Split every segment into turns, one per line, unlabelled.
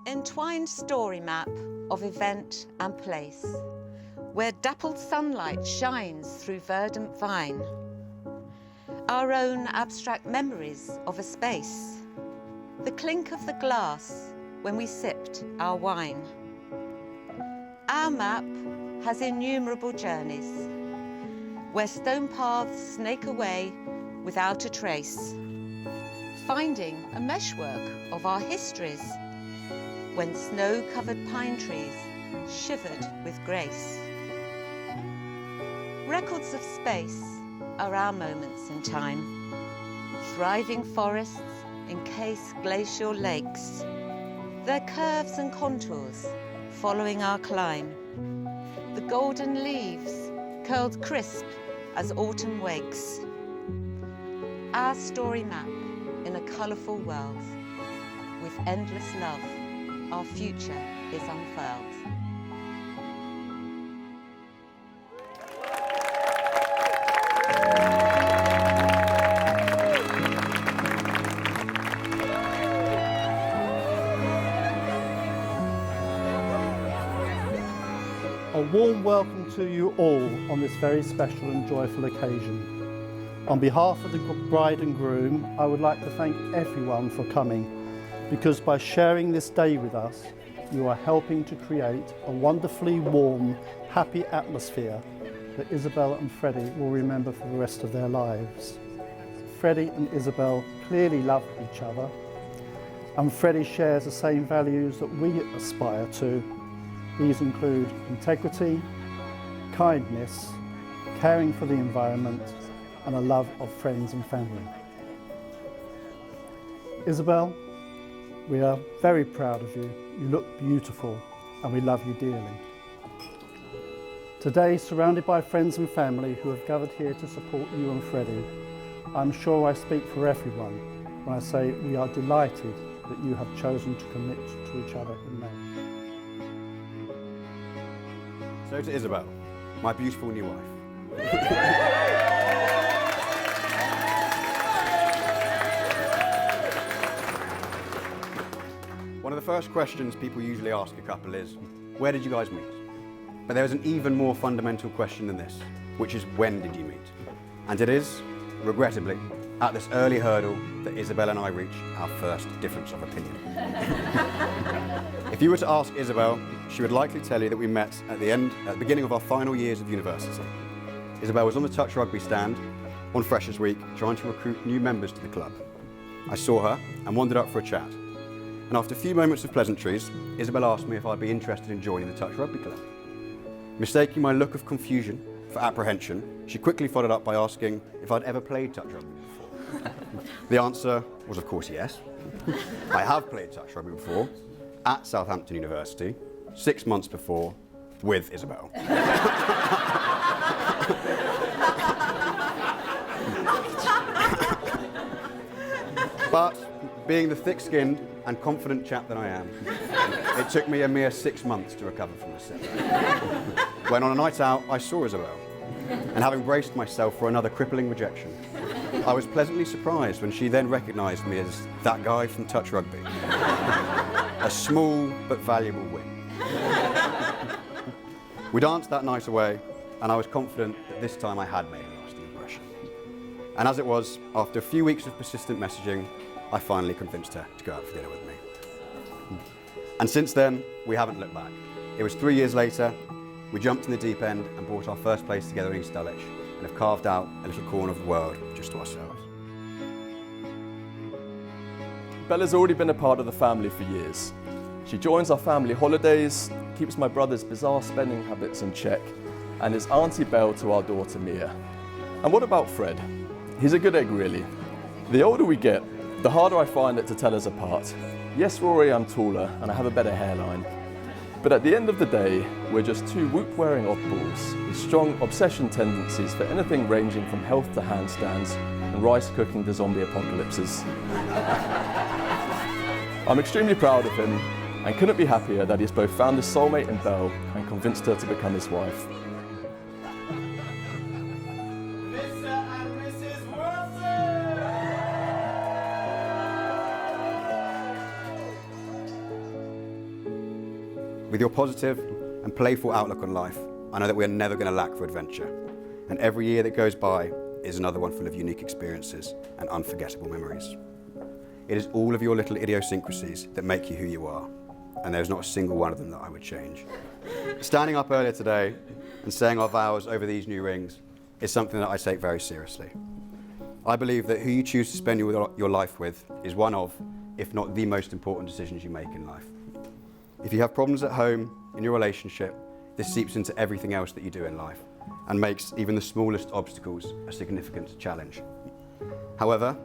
entwined story map of event and place, where dappled sunlight shines through verdant vine. Our own abstract memories of a space, the clink of the glass when we sipped our wine. Our map has innumerable journeys, where stone paths snake away without a trace, finding a meshwork of our histories, when snow-covered pine trees shivered with grace. Records of space are our moments in time, thriving forests encase glacial lakes, their curves and contours following our climb, the golden leaves curled crisp as autumn wakes. Our story map in a colourful world, with endless love, our future is unfurled.
A warm welcome to you all on this very special and joyful occasion. On behalf of the bride and groom, I would like to thank everyone for coming, because by sharing this day with us, you are helping to create a wonderfully warm, happy atmosphere that Isabel and Freddie will remember for the rest of their lives. Freddie and Isabel clearly love each other, and Freddie shares the same values that we aspire to. These include integrity, kindness, caring for the environment, and a love of friends and family. Isabel, we are very proud of you. You look beautiful, and we love you dearly. Today, surrounded by friends and family who have gathered here to support you and Freddie, I'm sure I speak for everyone when I say we are delighted that you have chosen to commit to each other in marriage.
So to Isabel, my beautiful new wife. One of the first questions people usually ask a couple is, where did you guys meet? But there is an even more fundamental question than this, which is, when did you meet? And it is, regrettably, at this early hurdle that Isabel and I reach our first difference of opinion. If you were to ask Isabel, she would likely tell you that we met at the beginning of our final years of university. Isabel was on the touch rugby stand on Freshers' Week, trying to recruit new members to the club. I saw her and wandered up for a chat. And after a few moments of pleasantries, Isabel asked me if I'd be interested in joining the touch rugby club. Mistaking my look of confusion for apprehension, she quickly followed up by asking if I'd ever played touch rugby before. The answer was, of course, yes. I have played touch rugby before at Southampton University, 6 months before, with Isabel. But being the thick-skinned and confident chap that I am, it took me a mere 6 months to recover from the setback. When on a night out, I saw Isabel, and having braced myself for another crippling rejection, I was pleasantly surprised when she then recognised me as that guy from touch rugby. A small but valuable win. We danced that night away, and I was confident that this time I had made a lasting impression. And as it was, after a few weeks of persistent messaging, I finally convinced her to go out for dinner with me. And since then, we haven't looked back. It was 3 years later, we jumped in the deep end and bought our first place together in East Dulwich, and have carved out a little corner of the world just to ourselves.
Bella's already been a part of the family for years. She joins our family holidays, keeps my brother's bizarre spending habits in check, and is Auntie Belle to our daughter Mia. And what about Fred? He's a good egg, really. The older we get, the harder I find it to tell us apart. Yes, Rory, I'm taller and I have a better hairline. But at the end of the day, we're just two whoop-wearing oddballs with strong obsession tendencies for anything ranging from health to handstands and rice cooking to zombie apocalypses. I'm extremely proud of him and couldn't be happier that he's both found his soulmate in Belle and convinced her to become his wife.
With your positive and playful outlook on life, I know that we are never going to lack for adventure. And every year that goes by is another one full of unique experiences and unforgettable memories. It is all of your little idiosyncrasies that make you who you are, and there's not a single one of them that I would change. Standing up earlier today and saying our vows over these new rings is something that I take very seriously. I believe that who you choose to spend your life with is one of, if not the most important decisions you make in life. If you have problems at home, in your relationship, this seeps into everything else that you do in life and makes even the smallest obstacles a significant challenge. However,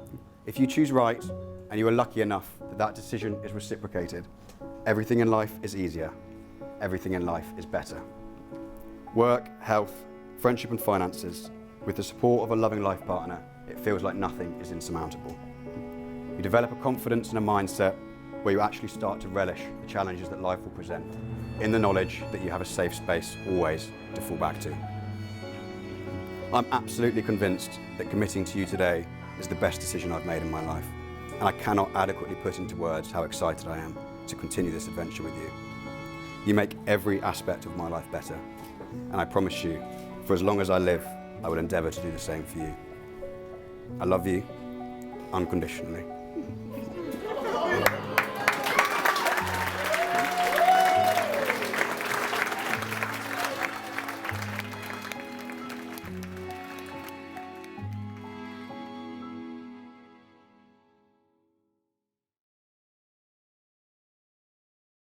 if you choose right and you are lucky enough that that decision is reciprocated, everything in life is easier, everything in life is better. Work, health, friendship and finances, with the support of a loving life partner, it feels like nothing is insurmountable. You develop a confidence and a mindset where you actually start to relish the challenges that life will present, in the knowledge that you have a safe space always to fall back to. I'm absolutely convinced that committing to you today is the best decision I've made in my life, and I cannot adequately put into words how excited I am to continue this adventure with you. You make every aspect of my life better, and I promise you, for as long as I live, I will endeavour to do the same for you. I love you unconditionally.